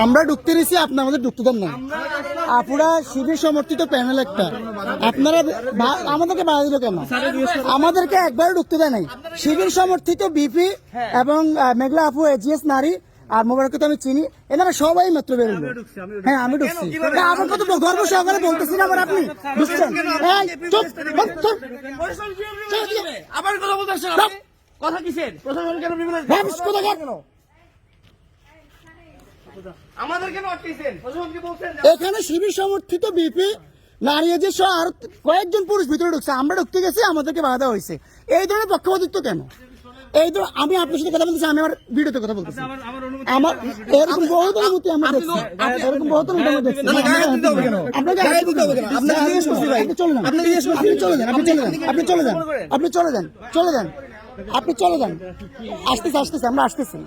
আমরা ঢুকতে দিয়েছি, আপনি আমাদের ঢুকতে দেন না। আপুরা শিবির সমর্থিত প্যানেল একটা, আপনারা আমাদেরকে বাধা দিল কেন? আমাদেরকে একবার ঢুকতে দেয় নাই। শিবির সমর্থিত বিপি এবং মেঘলা আপু, এজিএস নারী আর মোবারককে তো আমি চিনি, এনারা সবাই মাত্র বেরোলো। হ্যাঁ আমি ঢুকছি, আমার কত গর্ব সহকারে বলতেছি না, আবার আপনি ঢুকছেন। আবার কথা বলতে আসছেন, কথা কিসের? প্রশাসন কেন আমাদের কেন আটকেছেন? প্রশাসনকে বলছেন এখানে শিবির সমর্থিত বিপি নারী যে আর কয়েকজন পুরুষ ভিতরে ঢুকছে, আমরা ঢুকতে গেছি, আমাদেরকে বাধা হয়েছে। এই ধরনের পক্ষপাতিত্ব কেন? এই ধর আমি আপনার সাথে কথা বলতেছি, আমি আমার ভিডিওতে কথা বলতেছি, আমার এরকম বহুত অনুমতি আমরা দেখছি, এরকম বহুত অনুমতি আমরা দেখছি। আপনাকে চলে যান, আপনি চলে যান, আপনি চলে যান, আপনি চলে যান, আপনি চলে যান, চলে যান, আপনি চলে যান, আসতেছে, আমরা আসতেছি।